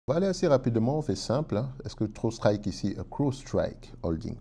On va aller assez rapidement, on fait simple, hein. Est-ce que CrowdStrike ici, CrowdStrike Holding,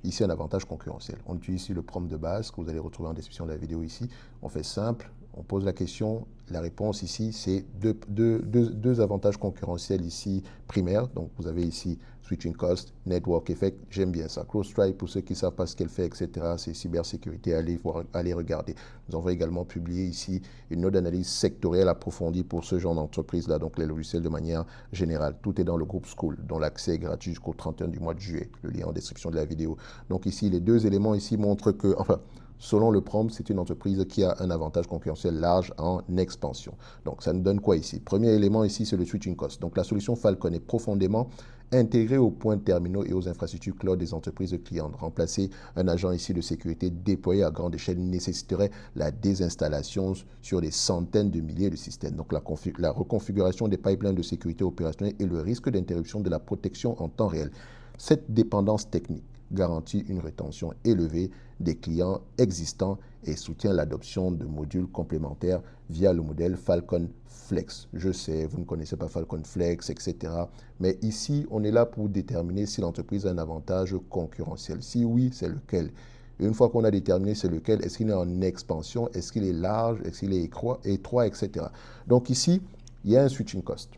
ici un avantage concurrentiel. On utilise ici le prompt de base que vous allez retrouver en description de la vidéo ici. On fait simple, on pose la question, la réponse ici c'est deux avantages concurrentiels ici primaires. Donc vous avez ici Switching Cost, Network Effect, j'aime bien ça. CrowdStrike, pour ceux qui ne savent pas ce qu'elle fait, etc., c'est cybersécurité, allez regarder. Nous avons également publié ici une note d'analyse sectorielle approfondie pour ce genre d'entreprise-là, donc les logiciels de manière générale. Tout est dans le groupe School, dont l'accès est gratuit jusqu'au 31 du mois de juillet. Le lien en description de la vidéo. Donc ici, les deux éléments ici montrent que, enfin, selon le prompt, c'est une entreprise qui a un avantage concurrentiel large en expansion. Donc, ça nous donne quoi ici? Premier élément ici, c'est le switching cost. Donc, la solution Falcon est profondément intégrée aux points terminaux et aux infrastructures cloud des entreprises clientes. Remplacer un agent ici de sécurité déployé à grande échelle nécessiterait la désinstallation sur des centaines de milliers de systèmes. Donc, la reconfiguration des pipelines de sécurité opérationnelle et le risque d'interruption de la protection en temps réel. Cette dépendance technique garantit une rétention élevée des clients existants et soutient l'adoption de modules complémentaires via le modèle Falcon Flex. Je sais, vous ne connaissez pas Falcon Flex, etc. Mais ici, on est là pour déterminer si l'entreprise a un avantage concurrentiel. Si oui, c'est lequel? Et une fois qu'on a déterminé c'est lequel, est-ce qu'il est en expansion, est-ce qu'il est large, est-ce qu'il est étroit, etc. Donc ici, il y a un switching cost,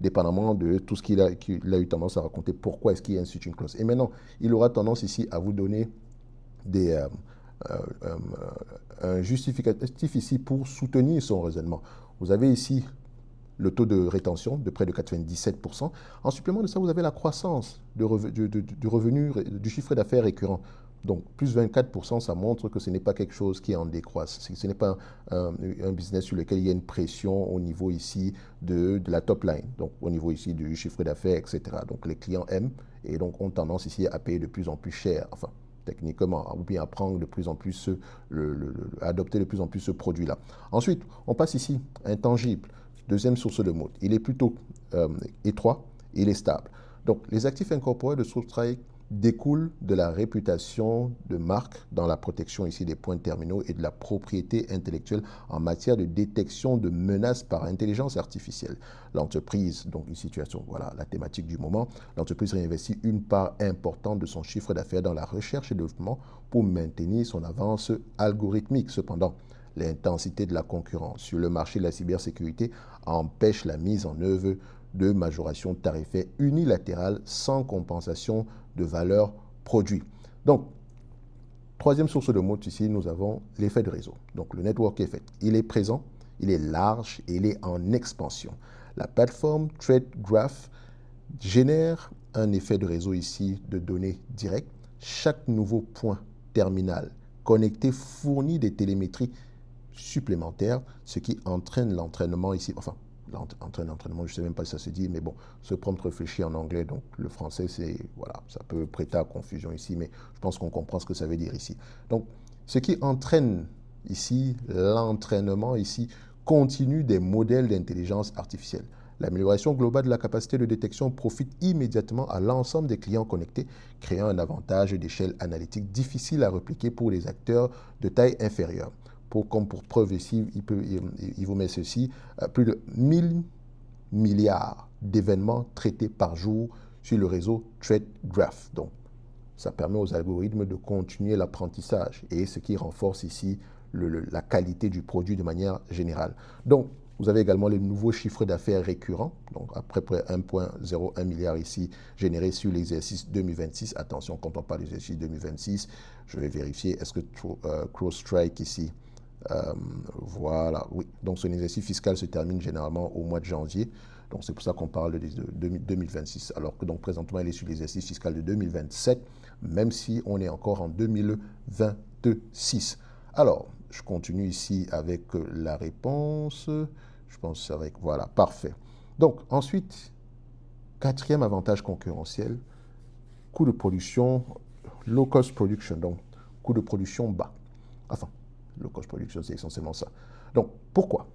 dépendamment de tout ce qu'il a eu tendance à raconter, pourquoi est-ce qu'il y a un switching clause. Et maintenant, il aura tendance ici à vous donner un justificatif ici pour soutenir son raisonnement. Vous avez ici le taux de rétention de près de 97%. En supplément de ça, vous avez la croissance du revenu, du chiffre d'affaires récurrent. Donc, plus 24%, ça montre que ce n'est pas quelque chose qui est en décroisse. Ce n'est pas un business sur lequel il y a une pression au niveau ici de la top line, donc au niveau ici du chiffre d'affaires, etc. Donc, les clients aiment et donc ont tendance ici à payer de plus en plus cher, enfin, techniquement, ou bien à prendre de plus en plus, à adopter de plus en plus ce produit-là. Ensuite, on passe ici, intangible. Deuxième source de mots, il est plutôt étroit, il est stable. Donc, les actifs incorporés de CrowdStrike découlent de la réputation de marque dans la protection ici des points terminaux et de la propriété intellectuelle en matière de détection de menaces par intelligence artificielle. L'entreprise, donc une situation, voilà la thématique du moment, l'entreprise réinvestit une part importante de son chiffre d'affaires dans la recherche et développement pour maintenir son avance algorithmique. Cependant, l'intensité de la concurrence sur le marché de la cybersécurité empêche la mise en œuvre de majoration tarifaire unilatérale sans compensation de valeur produit. Donc, troisième source de mots ici, nous avons l'effet de réseau. Donc, le network effect, il est présent, il est large et il est en expansion. La plateforme TradeGraph génère un effet de réseau ici de données directes. Chaque nouveau point terminal connecté fournit des télémétries supplémentaires, ce qui entraîne l'entraînement ici, enfin, l'entraînement, je ne sais même pas si ça se dit, mais bon, ce prompt réfléchit en anglais, donc le français, c'est, voilà, ça peut prêter à confusion ici, mais je pense qu'on comprend ce que ça veut dire ici. Donc, ce qui entraîne ici, l'entraînement ici, continue des modèles d'intelligence artificielle. L'amélioration globale de la capacité de détection profite immédiatement à l'ensemble des clients connectés, créant un avantage d'échelle analytique difficile à répliquer pour les acteurs de taille inférieure. Comme pour preuve ici, il vous met ceci, plus de 1000 milliards d'événements traités par jour sur le réseau TradeGraph. Donc, ça permet aux algorithmes de continuer l'apprentissage et ce qui renforce ici la qualité du produit de manière générale. Donc, vous avez également les nouveaux chiffres d'affaires récurrents, donc à peu près 1,01 milliard ici générés sur l'exercice 2026. Attention, quand on parle de l'exercice 2026, je vais vérifier, est-ce que CrowdStrike ici, voilà, oui. Donc, son exercice fiscal se termine généralement au mois de janvier. Donc, c'est pour ça qu'on parle de 2026. Alors que donc, présentement, il est sur l'exercice fiscal de 2027, même si on est encore en 2026. Alors, je continue ici avec la réponse. Je pense avec, voilà, parfait. Donc, ensuite, quatrième avantage concurrentiel, coût de production, low cost production, donc coût de production bas. Enfin, low cost production, c'est essentiellement ça. Donc, pourquoi?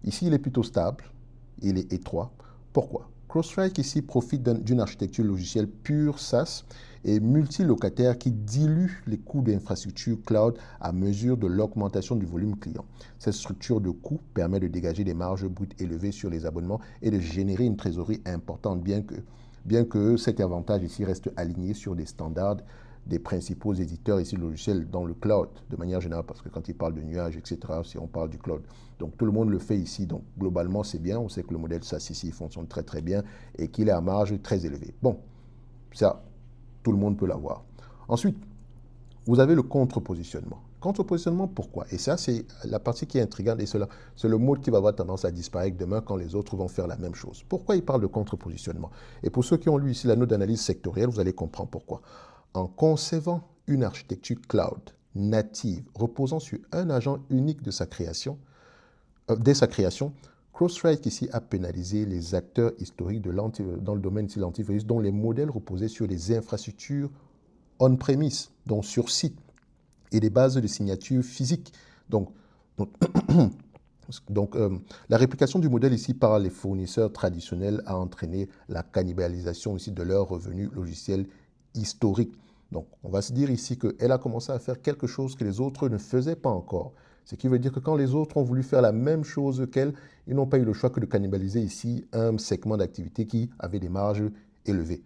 Ici, il est plutôt stable, il est étroit. Pourquoi? CrowdStrike ici profite d'une architecture logicielle pure SaaS et multilocataire qui dilue les coûts d'infrastructure cloud à mesure de l'augmentation du volume client. Cette structure de coûts permet de dégager des marges brutes élevées sur les abonnements et de générer une trésorerie importante, bien que cet avantage ici reste aligné sur des standards des principaux éditeurs ici de logiciels dans le cloud, de manière générale, parce que quand ils parlent de nuages, etc., si on parle du cloud. Donc tout le monde le fait ici, donc globalement c'est bien, on sait que le modèle SaaS ici fonctionne très très bien et qu'il est à marge très élevée. Bon, ça, tout le monde peut l'avoir. Ensuite, vous avez le contre-positionnement. Contre-positionnement, pourquoi? Et ça, c'est la partie qui est intrigante et c'est le mot qui va avoir tendance à disparaître demain quand les autres vont faire la même chose. Pourquoi il parle de contre-positionnement? Et pour ceux qui ont lu ici la note d'analyse sectorielle, vous allez comprendre pourquoi. En concevant une architecture cloud native reposant sur un agent unique de sa création, dès sa création, CrowdStrike ici a pénalisé les acteurs historiques dans le domaine de l'antivirus dont les modèles reposaient sur des infrastructures on-premise, donc sur site, et des bases de signature physiques. Donc, la réplication du modèle ici par les fournisseurs traditionnels a entraîné la cannibalisation ici de leurs revenus logiciels historiques. Donc, on va se dire ici qu'elle a commencé à faire quelque chose que les autres ne faisaient pas encore. Ce qui veut dire que quand les autres ont voulu faire la même chose qu'elle, ils n'ont pas eu le choix que de cannibaliser ici un segment d'activité qui avait des marges élevées.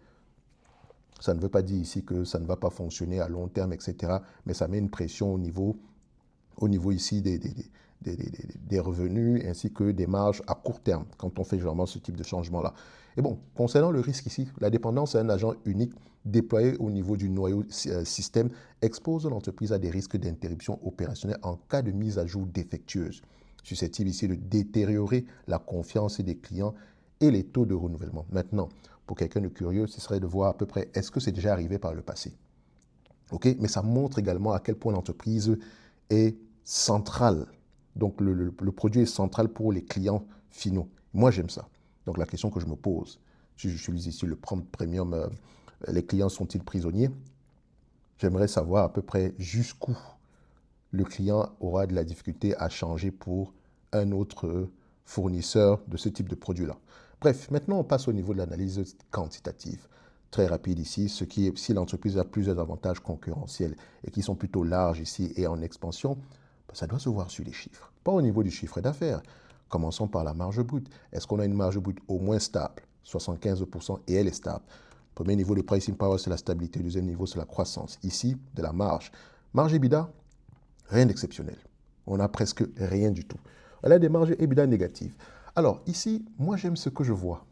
Ça ne veut pas dire ici que ça ne va pas fonctionner à long terme, etc. Mais ça met une pression au niveau ici des revenus ainsi que des marges à court terme quand on fait généralement ce type de changement-là. Et bon, concernant le risque ici, la dépendance à un agent unique déployé au niveau du noyau système expose l'entreprise à des risques d'interruption opérationnelle en cas de mise à jour défectueuse, susceptible ici de détériorer la confiance des clients et les taux de renouvellement. Maintenant, pour quelqu'un de curieux, ce serait de voir à peu près est-ce que c'est déjà arrivé par le passé. OK? Mais ça montre également à quel point l'entreprise est centrale. Donc, le produit est central pour les clients finaux. Moi, j'aime ça. Donc, la question que je me pose, si j'utilise ici le prompt premium, les clients sont-ils prisonniers? J'aimerais savoir à peu près jusqu'où le client aura de la difficulté à changer pour un autre fournisseur de ce type de produit-là. Bref, maintenant, on passe au niveau de l'analyse quantitative. Très rapide ici, si l'entreprise a plusieurs avantages concurrentiels et qui sont plutôt larges ici et en expansion, ça doit se voir sur les chiffres. Pas au niveau du chiffre d'affaires. Commençons par la marge brute. Est-ce qu'on a une marge brute au moins stable, 75%, et elle est stable? Premier niveau de pricing power, c'est la stabilité. Deuxième niveau, c'est la croissance. Ici, de la marge. Marge EBITDA, rien d'exceptionnel. On n'a presque rien du tout. Elle a des marges EBITDA négatives. Alors, ici, moi, j'aime ce que je vois.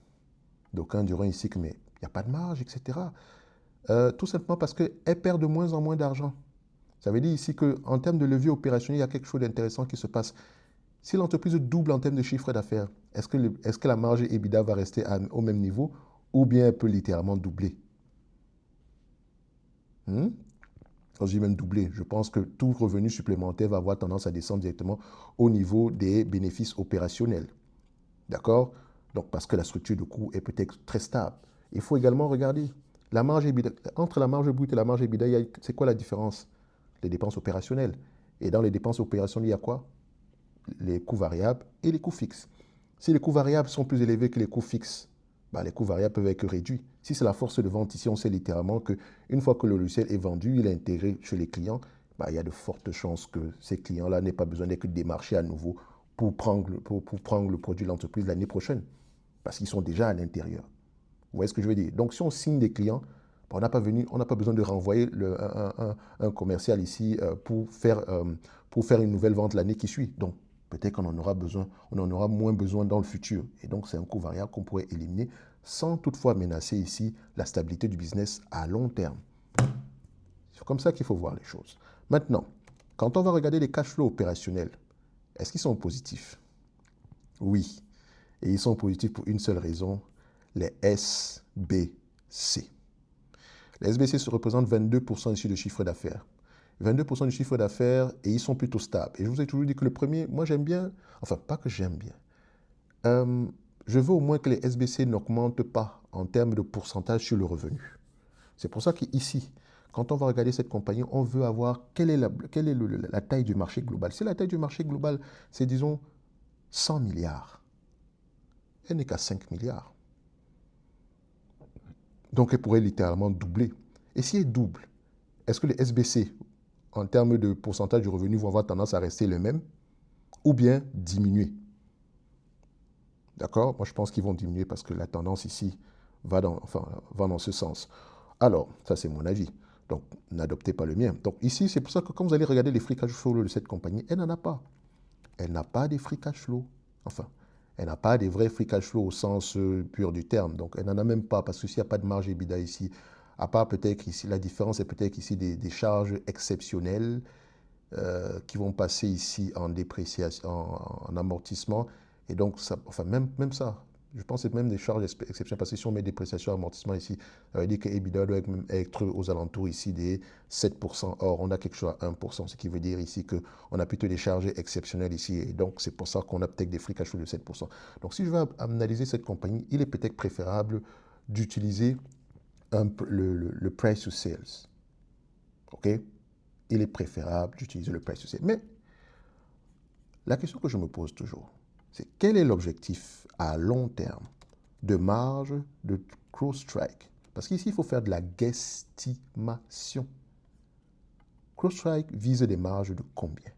D'aucuns diront ici que, mais il n'y a pas de marge, etc. Tout simplement parce qu'elle perd de moins en moins d'argent. Ça veut dire ici qu'en termes de levier opérationnel, il y a quelque chose d'intéressant qui se passe. Si l'entreprise double en termes de chiffre d'affaires, est-ce que la marge EBITDA va rester au même niveau ou bien elle peut littéralement doubler? Quand je dis même doubler, je pense que tout revenu supplémentaire va avoir tendance à descendre directement au niveau des bénéfices opérationnels. D'accord? Donc, parce que la structure de coût est peut-être très stable. Il faut également regarder la marge EBITDA. Entre la marge brute et la marge EBITDA, c'est quoi la différence? Les dépenses opérationnelles. Et dans les dépenses opérationnelles, il y a quoi? Les coûts variables et les coûts fixes. Si les coûts variables sont plus élevés que les coûts fixes, les coûts variables peuvent être réduits. Si c'est la force de vente, ici, on sait littéralement qu'une fois que le logiciel est vendu, il est intégré chez les clients, il y a de fortes chances que ces clients-là n'aient pas besoin d'être démarchés à nouveau pour prendre le produit de l'entreprise l'année prochaine, parce qu'ils sont déjà à l'intérieur. Vous voyez ce que je veux dire? Donc, si on signe des clients, on n'a pas besoin de renvoyer un commercial ici pour faire une nouvelle vente l'année qui suit. Donc, peut-être qu'on en aura moins besoin dans le futur. Et donc, c'est un coût variable qu'on pourrait éliminer sans toutefois menacer ici la stabilité du business à long terme. C'est comme ça qu'il faut voir les choses. Maintenant, quand on va regarder les cash flows opérationnels, est-ce qu'ils sont positifs? Oui. Et ils sont positifs pour une seule raison, les SBC. Les SBC se représentent 22% ici de chiffre d'affaires. 22% du chiffre d'affaires et ils sont plutôt stables. Et je vous ai toujours dit que le premier, moi j'aime bien, enfin pas que j'aime bien, je veux au moins que les SBC n'augmentent pas en termes de pourcentage sur le revenu. C'est pour ça qu'ici, quand on va regarder cette compagnie, on veut avoir quelle est la taille du marché global. Si la taille du marché global, c'est disons 100 milliards, elle n'est qu'à 5 milliards. Donc, elle pourrait littéralement doubler. Et si elle double, est-ce que les SBC, en termes de pourcentage du revenu, vont avoir tendance à rester les mêmes ou bien diminuer? D'accord? Moi, je pense qu'ils vont diminuer parce que la tendance ici va dans ce sens. Alors, ça, c'est mon avis. Donc, n'adoptez pas le mien. Donc, ici, c'est pour ça que quand vous allez regarder les free cash flow de cette compagnie, elle n'en a pas. Elle n'a pas des free cash flow. Enfin, elle n'a pas des vrais free cash flow au sens pur du terme. Donc, elle n'en a même pas parce que s'il n'y a pas de marge EBITDA ici, à part peut-être ici, la différence est peut-être ici des charges exceptionnelles qui vont passer ici en dépréciation, en amortissement. Et donc, ça, enfin, même ça, je pense que c'est même des charges exceptionnelles, parce que si on met dépréciation, amortissement ici, ça veut dire que EBITDA doit être aux alentours ici des 7%. Or, on a quelque chose à 1%, ce qui veut dire ici qu'on a plutôt des charges exceptionnelles ici. Et donc, c'est pour ça qu'on a peut-être des free cash flow de 7%. Donc, si je veux analyser cette compagnie, il est peut-être préférable d'utiliser le price to sales. OK? Il est préférable d'utiliser le price to sales. Mais la question que je me pose toujours, c'est quel est l'objectif à long terme de marge de CrowdStrike? Parce qu'ici, il faut faire de la guesstimation. CrowdStrike vise des marges de combien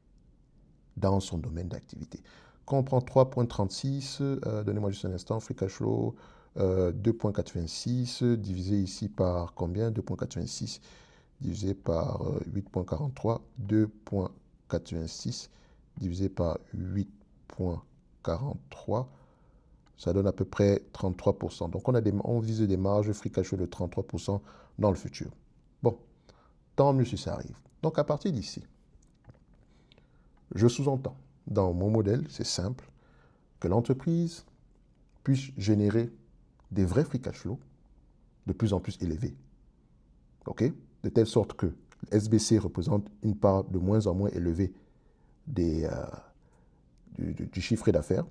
dans son domaine d'activité? Quand on prend 3,36, donnez-moi juste un instant, free cash flow, 2,86, divisé ici par combien? 2,86 divisé par 8,43, 2,86 divisé par 8,43, ça donne à peu près 33%. Donc on vise des marges free cash flow de 33% dans le futur. Bon, tant mieux si ça arrive. Donc à partir d'ici, je sous-entends, dans mon modèle, c'est simple, que l'entreprise puisse générer des vrais free cash flow de plus en plus élevés. OK? De telle sorte que SBC représente une part de moins en moins élevée du chiffre d'affaires.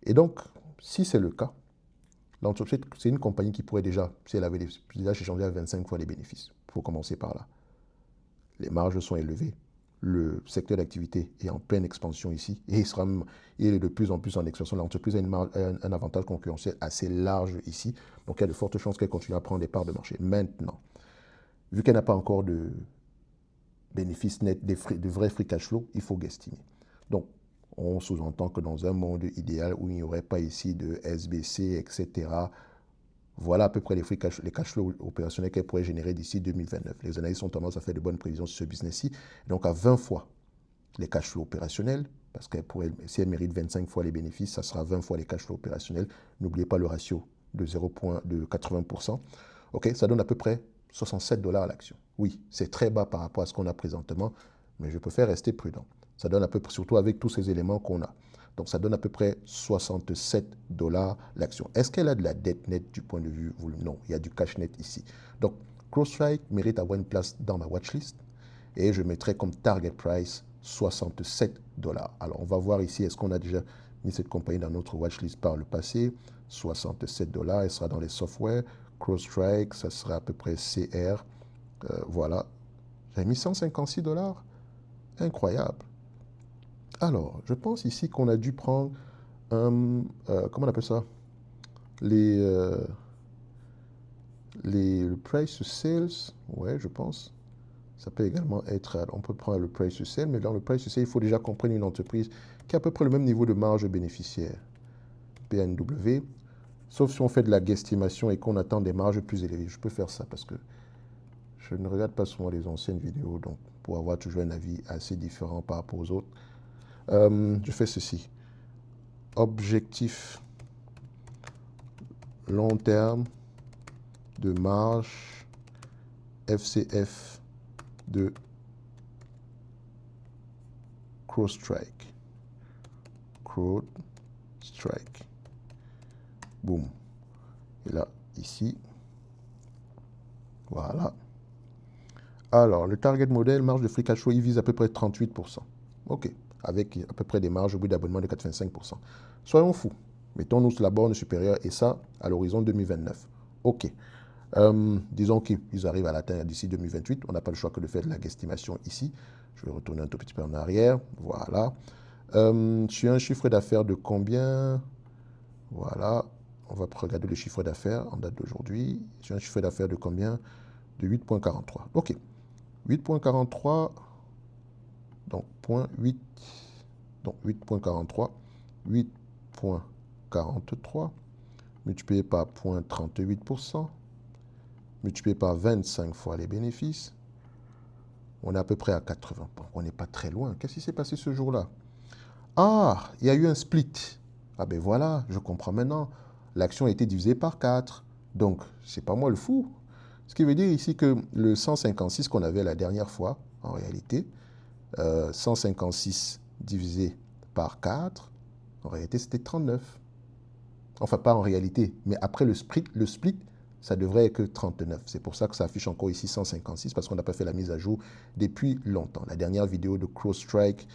Et donc, si c'est le cas, l'entreprise, c'est une compagnie qui pourrait déjà, si elle avait déjà échangé à 25 fois les bénéfices. Il faut commencer par là. Les marges sont élevées. Le secteur d'activité est en pleine expansion ici et il est de plus en plus en expansion. L'entreprise a un avantage concurrentiel assez large ici. Donc, il y a de fortes chances qu'elle continue à prendre des parts de marché. Maintenant, vu qu'elle n'a pas encore de bénéfices nets, de vrais free cash flow, il faut guesstimer. Donc, on sous-entend que dans un monde idéal où il n'y aurait pas ici de SBC, etc., voilà à peu près les cash flows opérationnels qu'elle pourrait générer d'ici 2029. Les analystes ont tendance à faire de bonnes prévisions sur ce business-ci. Donc, à 20 fois les cash flows opérationnels, parce qu'elle pourrait, si elle mérite 25 fois les bénéfices, ça sera 20 fois les cash flows opérationnels. N'oubliez pas le ratio de 80%. OK, ça donne à peu près 67 $ à l'action. Oui, c'est très bas par rapport à ce qu'on a présentement, mais je préfère rester prudent. Ça donne à peu près, surtout avec tous ces éléments qu'on a. Donc, ça donne à peu près 67 $ l'action. Est-ce qu'elle a de la dette nette du point de vue volume? Non, il y a du cash net ici. Donc, CrowdStrike mérite d'avoir une place dans ma watchlist et je mettrai comme target price 67 $. Alors, on va voir ici, est-ce qu'on a déjà mis cette compagnie dans notre watchlist par le passé? 67 $, elle sera dans les softwares. CrowdStrike, ça sera à peu près CR. Voilà. J'ai mis 156 $. Incroyable. Alors, je pense ici qu'on a dû prendre comment on appelle ça? Le price to sales, ouais, je pense. Ça peut également être, on peut prendre le price to sales, mais dans le price to sales, il faut déjà comprendre une entreprise qui a à peu près le même niveau de marge bénéficiaire. PNW, sauf si on fait de la guesstimation et qu'on attend des marges plus élevées. Je peux faire ça parce que je ne regarde pas souvent les anciennes vidéos, donc pour avoir toujours un avis assez différent par rapport aux autres. Je fais ceci. Objectif long terme de marge FCF de CrowdStrike. CrowdStrike. Boum. Et là, ici. Voilà. Alors, le target model, marge de free cash flow, il vise à peu près 38%. OK. Avec à peu près des marges au bout d'abonnement de 85%. Soyons fous. Mettons-nous sur la borne supérieure et ça à l'horizon 2029. OK. Disons qu'ils arrivent à l'atteindre d'ici 2028. On n'a pas le choix que de faire de la guesstimation ici. Je vais retourner un tout petit peu en arrière. Voilà. Sur un chiffre d'affaires de combien? Voilà. on va regarder le chiffre d'affaires en date d'aujourd'hui. J'ai un chiffre d'affaires de combien? De 8,43. OK. 8,43, donc 0,8, donc 8,43, 8,43, multiplié par 0,38%, multiplié par 25 fois les bénéfices, on est à peu près à 80. Bon, on n'est pas très loin. Qu'est-ce qui s'est passé ce jour-là? Ah, il y a eu un split. Ah ben voilà, je comprends maintenant. L'action a été divisée par 4. Donc, c'est pas moi le fou. Ce qui veut dire ici que le 156 qu'on avait la dernière fois, en réalité, 156 divisé par 4, en réalité, c'était 39. Enfin, pas en réalité, mais après le split, ça devrait être que 39. C'est pour ça que ça affiche encore ici 156, parce qu'on n'a pas fait la mise à jour depuis longtemps. La dernière vidéo de CrowdStrike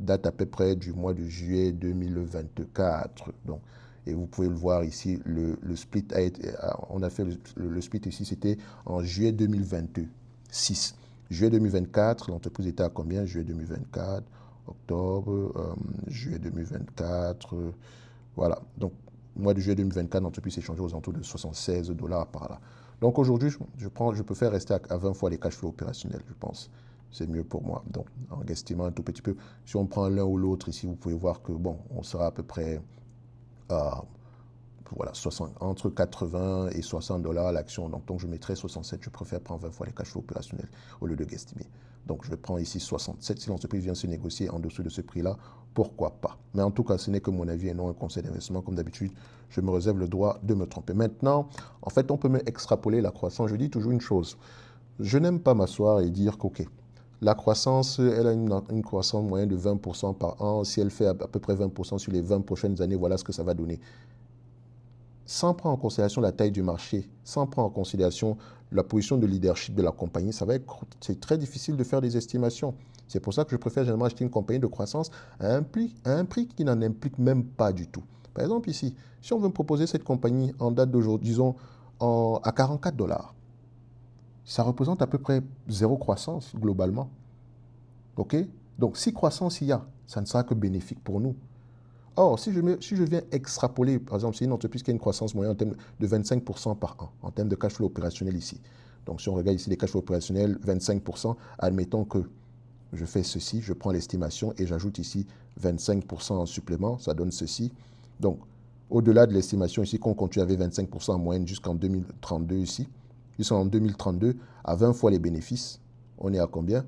date à peu près du mois de juillet 2024. Donc, et vous pouvez le voir ici, le split a été, on a fait le split ici, c'était en juillet 2026. Juillet 2024, l'entreprise était à combien? Juillet 2024, octobre, juillet 2024, voilà. Donc, mois de juillet 2024, l'entreprise s'est changée aux alentours de 76 $ par là. Donc aujourd'hui, je préfère rester à 20 fois les cash flows opérationnels, je pense. C'est mieux pour moi. Donc, en estimant un tout petit peu, si on prend l'un ou l'autre ici, vous pouvez voir que, bon, on sera à peu près voilà, entre 80 et 60 $ l'action. Donc, je mettrai 67. Je préfère prendre 20 fois les cash flows opérationnels au lieu de guesstimer. Donc, je prends ici 67. Si l'entreprise vient se négocier en dessous de ce prix-là, pourquoi pas? Mais en tout cas, ce n'est que mon avis et non un conseil d'investissement. Comme d'habitude, je me réserve le droit de me tromper. Maintenant, en fait, on peut me extrapoler la croissance. Je dis toujours une chose. Je n'aime pas m'asseoir et dire qu'OK, la croissance, elle a une croissance moyenne de 20% par an. Si elle fait à peu près 20% sur les 20 prochaines années, voilà ce que ça va donner. Sans prendre en considération la taille du marché, sans prendre en considération la position de leadership de la compagnie, c'est très difficile de faire des estimations. C'est pour ça que je préfère généralement acheter une compagnie de croissance à un prix qui n'en implique même pas du tout. Par exemple ici, si on veut me proposer cette compagnie en date d'aujourd'hui, disons à 44 $, ça représente à peu près zéro croissance globalement. OK? Donc si croissance il y a, ça ne sera que bénéfique pour nous. Or, si je viens extrapoler, par exemple, c'est une entreprise qui a une croissance moyenne en termes de 25% par an, en termes de cash flow opérationnel ici. Donc, si on regarde ici les cash flow opérationnels, 25%, admettons que je fais ceci, je prends l'estimation et j'ajoute ici 25% en supplément, ça donne ceci. Donc, au-delà de l'estimation ici, qu'on continue avec 25% en moyenne jusqu'en 2032 ici, jusqu'en 2032, à 20 fois les bénéfices, on est à combien?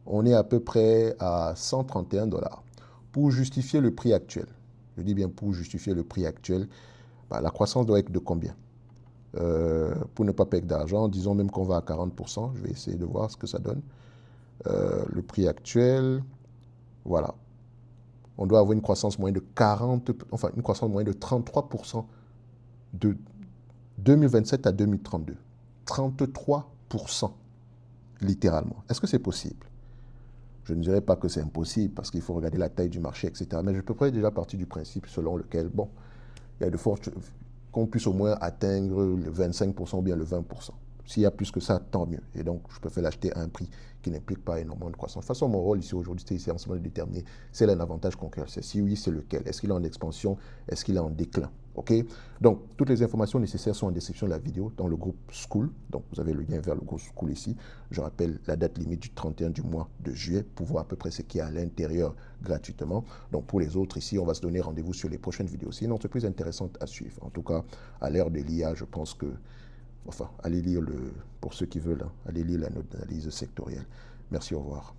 On est à peu près à 131 $. Pour justifier le prix actuel, je dis bien pour justifier le prix actuel, la croissance doit être de combien? Pour ne pas perdre d'argent, disons même qu'on va à 40%, je vais essayer de voir ce que ça donne. Le prix actuel, voilà. On doit avoir une croissance moyenne de 33% de 2027 à 2032. 33%, littéralement. Est-ce que c'est possible? Je ne dirais pas que c'est impossible parce qu'il faut regarder la taille du marché, etc. Mais je peux déjà partir du principe selon lequel, bon, il y a de fortes qu'on puisse au moins atteindre le 25% ou bien le 20%. S'il y a plus que ça, tant mieux. Et donc, je préfère l'acheter à un prix qui n'implique pas énormément de croissance. De toute façon, mon rôle ici aujourd'hui, c'est essentiellement de déterminer si elle a un avantage concurrentiel. Si oui, c'est lequel? Est-ce qu'il est en expansion? Est-ce qu'il est en déclin? OK? Donc, toutes les informations nécessaires sont en description de la vidéo dans le groupe School. Donc, vous avez le lien vers le groupe School ici. Je rappelle la date limite du 31 du mois de juillet pour voir à peu près ce qu'il y a à l'intérieur gratuitement. Donc, pour les autres ici, on va se donner rendez-vous sur les prochaines vidéos. C'est une entreprise intéressante à suivre. En tout cas, à l'ère de l'IA, je pense que enfin, allez lire pour ceux qui veulent, allez lire la note d'analyse sectorielle. Merci, au revoir.